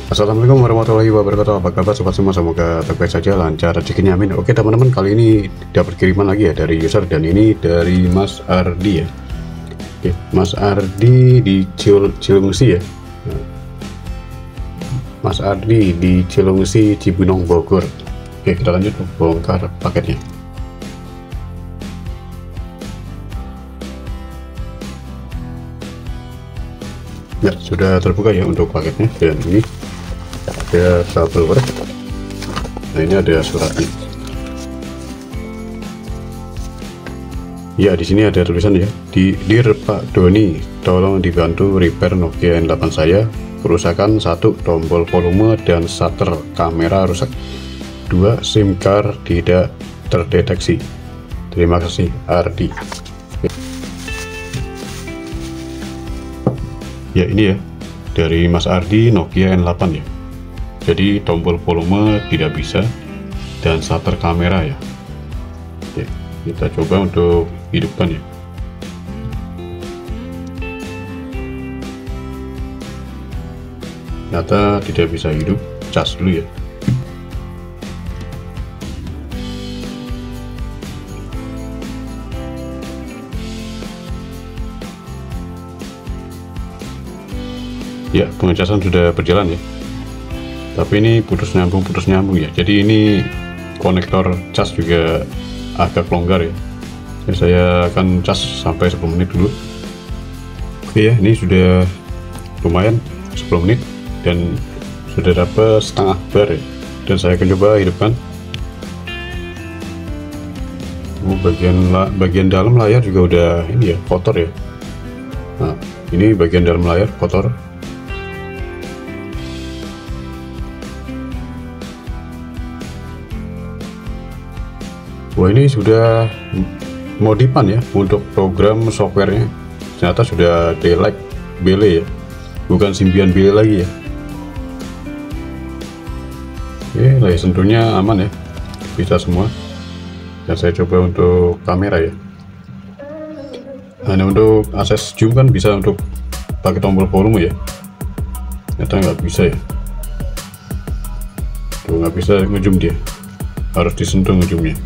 Assalamualaikum warahmatullahi wabarakatuh. Apa kabar sobat semua? Semoga baik-baik saja, lancar rezekinya, amin. Oke teman-teman, kali ini dapat kiriman lagi ya dari user, dan ini dari Mas Ardi ya. Oke, Mas Ardi di Cilengsi ya. Mas Ardi di Cilengsi, Cibinong, Bogor. Oke, kita lanjut bongkar paketnya. Ya, sudah terbuka ya untuk paketnya, dan ini ada subwoofer. Nah, ini ada suratnya. Ya, di sini ada tulisan ya. Dear Pak Doni, tolong dibantu repair Nokia N8 saya. Kerusakan 1, tombol volume dan shutter kamera rusak. 2, SIM card tidak terdeteksi. Terima kasih, Ardi. Ya, ini ya dari Mas Ardi, Nokia N8 ya. Jadi tombol volume tidak bisa dan shutter kamera ya. Oke, kita coba untuk hidupkan ya. Ternyata tidak bisa hidup, cas dulu ya. Ya, pengecasan sudah berjalan ya. Tapi ini putus nyambung ya. Jadi ini konektor cas juga agak longgar ya. Jadi saya akan cas sampai 10 menit dulu. Oke ya, ini sudah lumayan 10 menit dan sudah dapat setengah bar ya. Dan saya akan coba hidupkan. Bagian dalam layar juga udah ini ya, kotor ya. Nah, ini bagian dalam layar kotor. Wah, ini sudah modifan ya untuk program softwarenya. Ternyata sudah Daylight Bele ya, bukan Symbian Bele lagi ya. Oke, layar sentuhnya aman ya, bisa semua. Dan saya coba untuk kamera ya. Nah, untuk akses zoom kan bisa untuk pakai tombol volume ya. Ternyata nggak bisa ya. Tuh, nggak bisa ngezoom dia, harus disentuh ngezoomnya.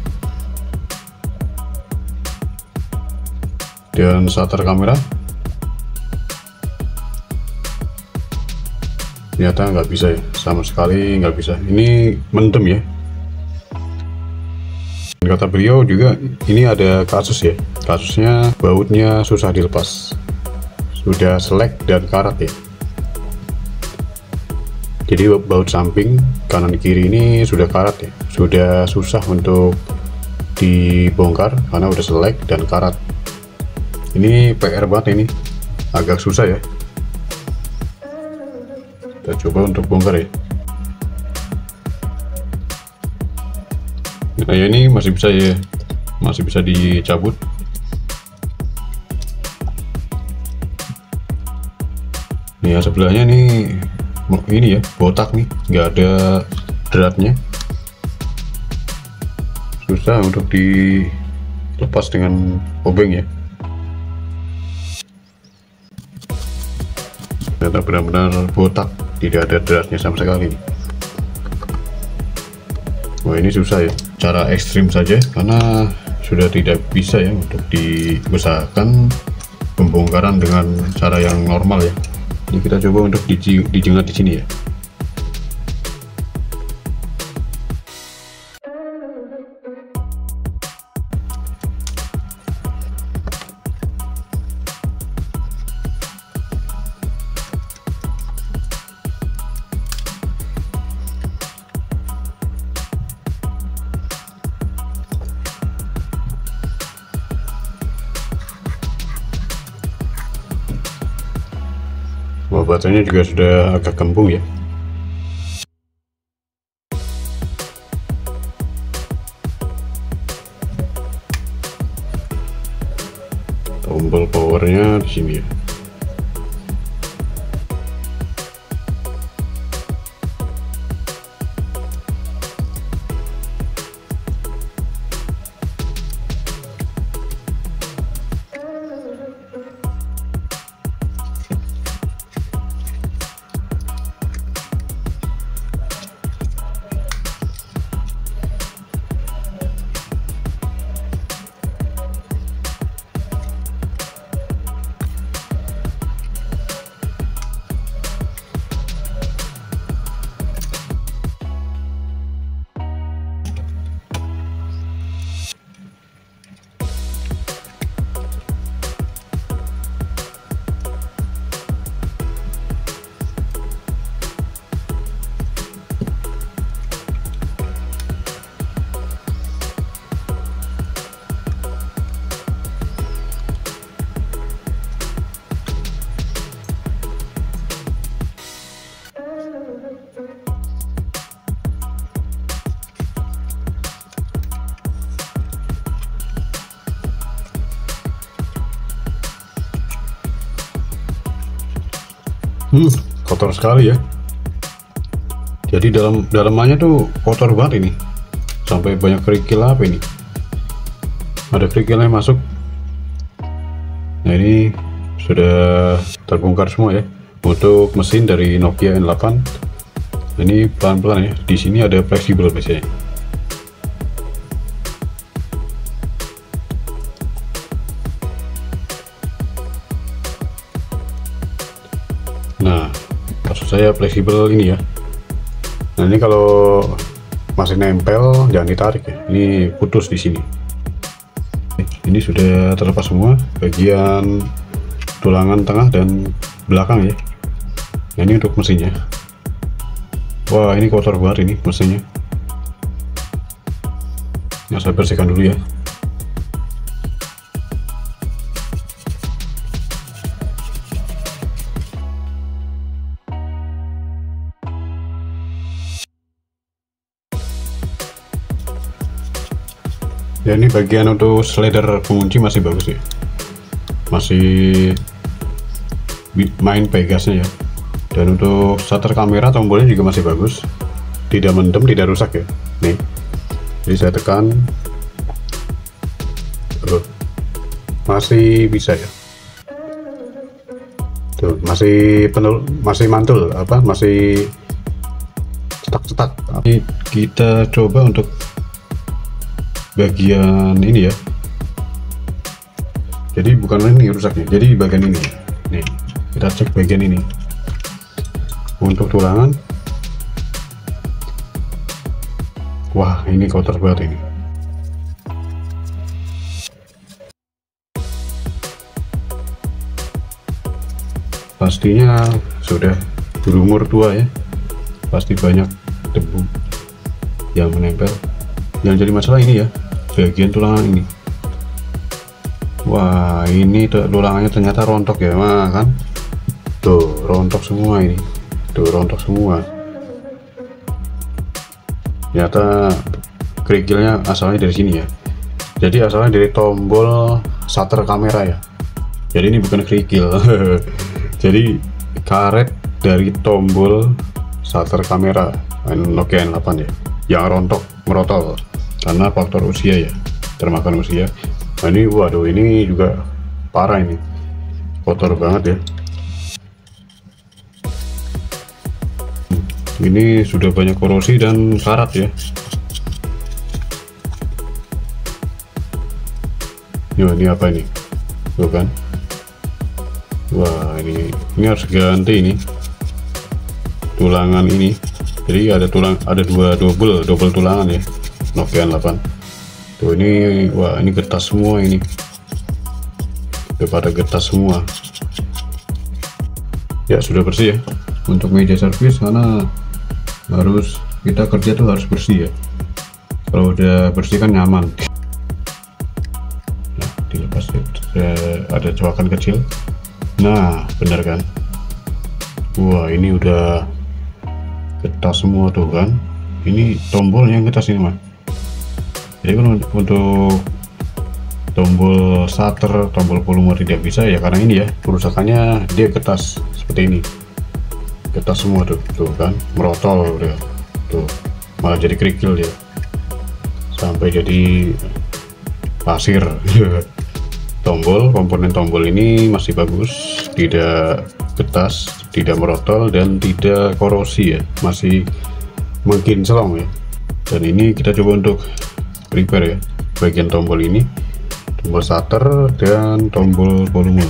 Dan shutter kamera ternyata nggak bisa ya, sama sekali nggak bisa. Ini mendem ya. Dan kata beliau juga ini ada kasus ya, kasusnya bautnya susah dilepas, sudah selek dan karat ya. Jadi baut samping kanan kiri ini sudah karat ya, sudah susah untuk dibongkar karena udah selek dan karat. Ini PR banget, ini agak susah ya. Kita coba untuk bongkar ya. Nah, ya ini masih bisa ya, masih bisa dicabut. Nih ya, sebelahnya nih ini ya, botak nih, nggak ada dratnya. Susah untuk dilepas dengan obeng ya. Ternyata benar-benar botak, tidak ada dratnya sama sekali. Wah, ini susah ya, cara ekstrim saja karena sudah tidak bisa ya untuk diusahakan pembongkaran dengan cara yang normal ya. Ini kita coba untuk dijengat di sini ya. Wah, baterainya juga sudah agak kembung ya. Tombol powernya di sini ya. Kotor sekali ya. Jadi dalamannya tuh kotor banget ini, sampai banyak kerikil. Apa ini, ada kerikilnya masuk. Nah, ini sudah terbongkar semua ya. Untuk mesin dari Nokia N8 ini pelan-pelan ya. Di sini ada fleksibel biasanya. Nah, maksud saya fleksibel ini ya. Nah, ini kalau masih nempel jangan ditarik ya. Ini putus di sini. Ini sudah terlepas semua bagian tulangan tengah dan belakang ya. Nah, ini untuk mesinnya. Wah, ini kotor banget ini mesinnya. Nah, saya bersihkan dulu ya. Ya, ini bagian untuk slider pengunci masih bagus ya, masih main Pegasnya ya. Dan untuk shutter kamera tombolnya juga masih bagus, tidak mendem, tidak rusak ya. Nih, jadi saya tekan, masih bisa ya. Tuh, masih penuh, masih mantul, masih cetak-cetak. Ini kita coba untuk bagian ini ya. Jadi bukan ini rusaknya, jadi bagian ini nih, kita cek bagian ini untuk tulangan. Wah, ini kotor banget ini. Pastinya sudah berumur tua ya, pasti banyak debu yang menempel. Yang jadi masalah ini ya, bagian tulangan ini. Wah, ini tulangannya ternyata rontok ya. Wah, kan tuh rontok semua ini, tuh rontok semua. Ternyata kerikilnya asalnya dari sini ya. Jadi asalnya dari tombol shutter kamera ya. Jadi ini bukan kerikil. Jadi karet dari tombol shutter kamera Nokia N8 ya, yang rontok, merotol karena faktor usia ya, termakan usia. Nah, ini waduh, ini juga parah, ini kotor banget ya. Ini sudah banyak korosi dan karat ya. Yo, ini apa ini? Tuh kan. Wah, ini harus ganti ini tulangan ini. Jadi ada dua double tulangan ya, Nokia N8. Tuh, ini wah, ini getas semua ini. Udah pada getas semua. Ya, sudah bersih ya. Untuk meja servis, karena harus kita kerja tuh harus bersih ya. Kalau udah bersih kan nyaman. Nah, dilepas ya. Ada coakan kecil. Nah, benar kan. Wah, ini udah getas semua tuh kan. Ini tombolnya yang getas ini mah. Jadi kan untuk tombol shutter, tombol volume tidak bisa ya, karena ini ya kerusakannya, dia getas seperti ini. Getas semua tuh kan, merotol udah. Tuh, malah jadi kerikil dia. Sampai jadi pasir. Komponen tombol ini masih bagus, tidak getas, tidak merotol, dan tidak korosi ya, masih mengkinclong ya. Dan ini kita coba untuk repair ya, bagian tombol ini, tombol shutter dan tombol volume.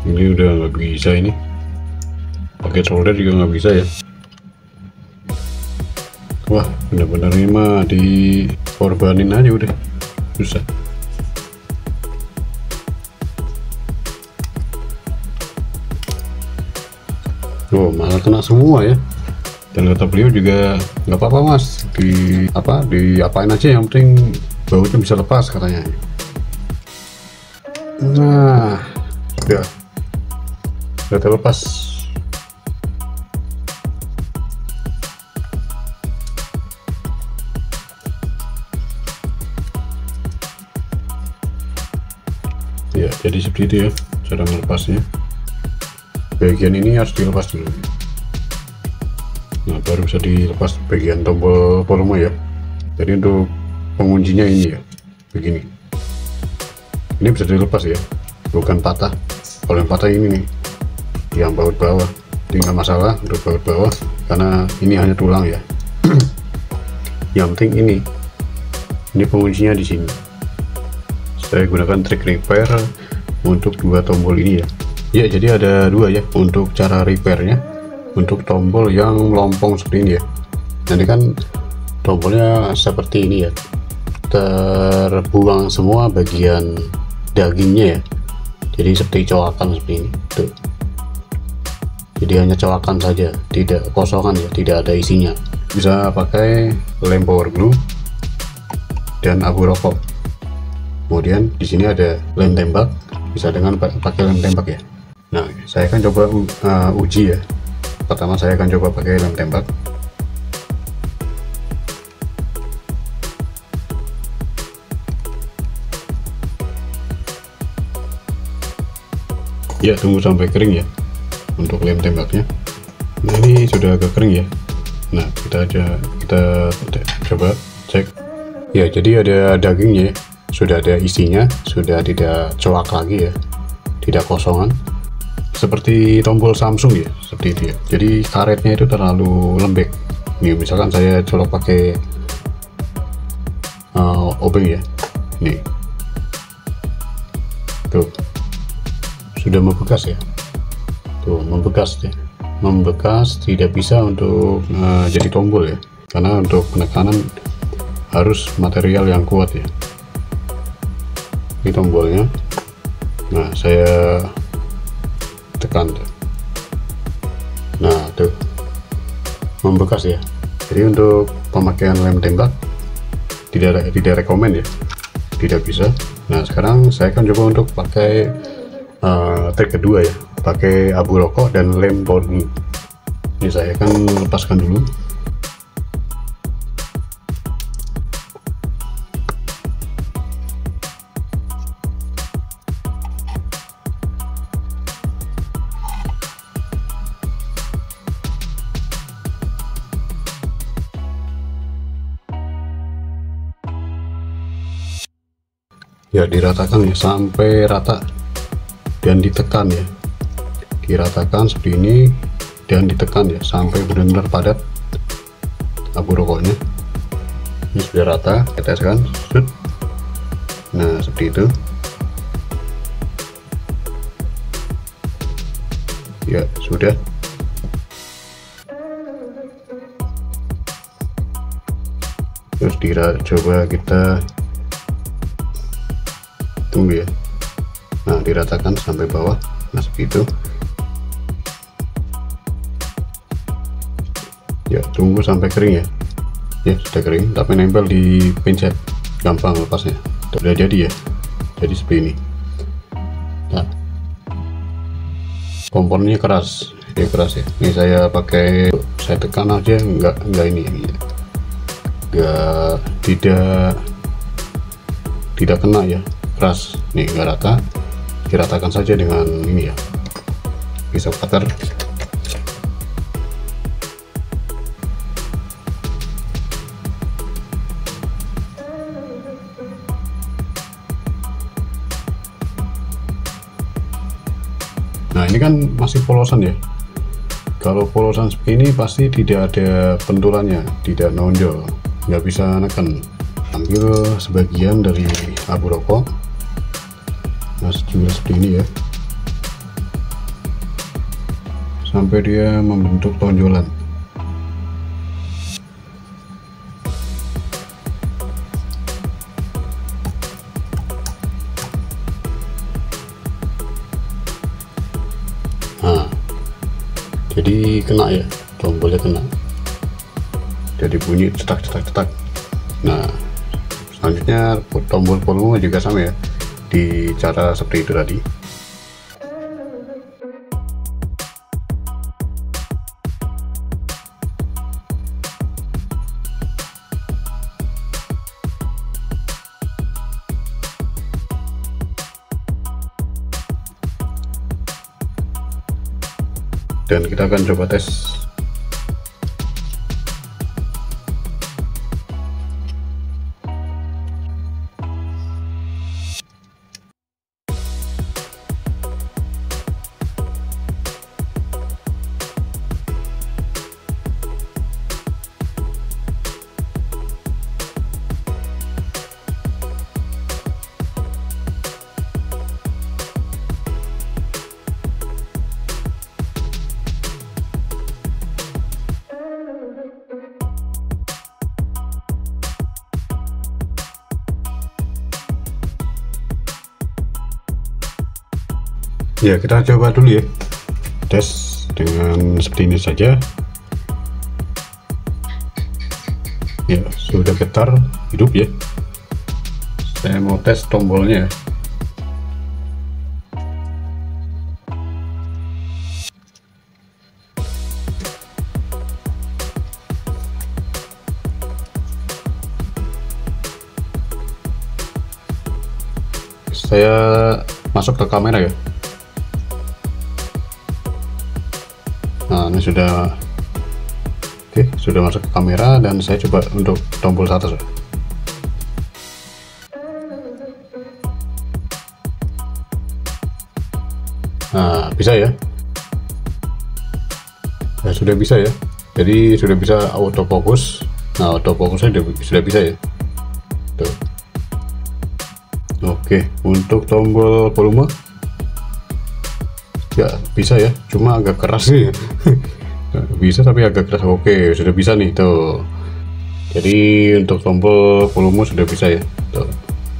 Ini udah nggak bisa, ini pakai solder juga nggak bisa ya. Wah, benar-benar ini mah dikorbanin aja udah, susah. Oh, malah kena semua ya. Dan kata beliau juga nggak apa-apa mas, diapain aja, yang penting bautnya bisa lepas katanya. Nah, udah terlepas. Ya, jadi seperti itu ya cara melepasnya. Bagian ini harus dilepas dulu. Nah, baru bisa dilepas bagian tombol volume ya. Jadi untuk penguncinya ini ya, begini. Ini bisa dilepas ya, bukan patah. Kalau yang patah ini nih, yang baut bawah, tinggal masalah untuk baut bawah karena ini hanya tulang ya. Yang penting ini penguncinya di sini. Saya gunakan trik repair untuk dua tombol ini ya. Ya, jadi ada dua ya untuk cara repairnya. Untuk tombol yang melompong seperti ini ya. Nanti kan tombolnya seperti ini ya, terbuang semua bagian dagingnya ya. Jadi seperti coakan seperti ini tuh. Jadi hanya coakan saja, tidak kosongan ya, tidak ada isinya. Bisa pakai lem power glue dan abu rokok. Kemudian di sini ada lem tembak, bisa dengan pakai lem tembak ya. Nah, saya akan coba uji ya. Pertama saya akan coba pakai lem tembak. Ya, tunggu sampai kering ya untuk lem tembaknya. Nah, ini sudah agak kering ya. Nah, kita coba cek ya. Jadi ada dagingnya ya. Sudah ada isinya, sudah tidak coak lagi ya, tidak kosongan seperti tombol Samsung ya, seperti itu ya. Jadi karetnya itu terlalu lembek nih. Misalkan saya colok pakai obeng ya, nih tuh sudah membekas ya, tuh membekas ya, membekas, tidak bisa untuk jadi tombol ya, karena untuk penekanan harus material yang kuat ya. Ini tombolnya. Nah, saya tekan tuh. Nah, tuh membekas ya. Jadi untuk pemakaian lem tembak tidak rekomen ya, tidak bisa. Nah, sekarang saya akan coba untuk pakai trik kedua ya, pakai abu rokok dan lem power glue. Ini saya akan lepaskan dulu. Ya, diratakan ya sampai rata dan ditekan ya, diratakan seperti ini dan ditekan ya sampai benar-benar padat abu rokoknya. Ini sudah rata, kita teskan. Nah, seperti itu ya, sudah. Terus coba kita tunggu ya. Nah, diratakan sampai bawah. Nah, seperti itu ya. Tunggu sampai kering ya. Ya, sudah kering tapi nempel di pencet, gampang lepasnya. Sudah jadi ya, jadi seperti ini. Nah, komponennya keras ya, keras ya. Ini saya pakai, saya tekan aja enggak ini enggak, tidak kena ya, keras nih, nggak rata. Diratakan saja dengan ini ya, pisau cutter. Nah, ini kan masih polosan ya. Kalau polosan seperti ini pasti tidak ada pentulannya, tidak nonjol, nggak bisa neken. Ambil sebagian dari abu rokok, masuk juga seperti ini ya, sampai dia membentuk tonjolan. Nah, jadi kena ya, tombolnya kena, jadi bunyi cetak. Nah, selanjutnya tombol volume juga sama ya, di cara seperti itu tadi. dan kita akan coba tes. Ya, kita coba dulu ya, tes dengan seperti ini saja. Ya, sudah getar, hidup ya. Saya mau tes tombolnya. Saya masuk ke kamera ya. Nah, ini sudah oke, sudah masuk ke kamera, dan saya coba untuk tombol shutter. Nah, bisa ya. Nah, sudah bisa ya. Jadi sudah bisa autofocus. Nah, autofocusnya sudah bisa ya. Tuh. Oke, untuk tombol volume ya bisa ya, cuma agak keras sih. Bisa tapi agak keras. Oke, sudah bisa nih tuh. Jadi untuk tombol volume sudah bisa ya tuh.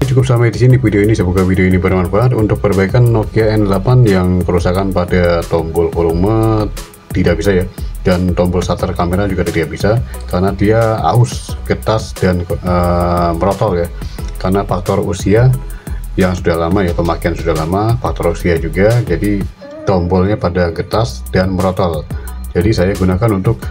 Cukup sampai di sini video ini. Semoga video ini bermanfaat untuk perbaikan Nokia N8 yang kerusakan pada tombol volume tidak bisa ya, dan tombol shutter kamera juga tidak bisa karena dia aus, getas, dan merotol ya, karena faktor usia yang sudah lama ya, pemakaian sudah lama, faktor usia juga, jadi tombolnya pada getas dan merotol. Jadi saya gunakan untuk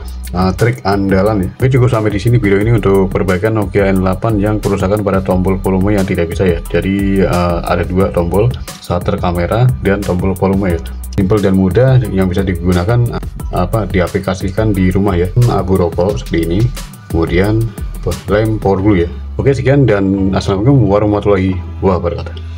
trik andalan ya. Oke, cukup sampai di sini video ini untuk perbaikan Nokia N8 yang kerusakan pada tombol volume yang tidak bisa ya. Jadi ada dua tombol, shutter kamera dan tombol volume ya. Simple dan mudah yang bisa digunakan diaplikasikan di rumah ya. Abu rokok seperti ini, kemudian lem power glue ya. Oke, sekian dan assalamualaikum warahmatullahi wabarakatuh.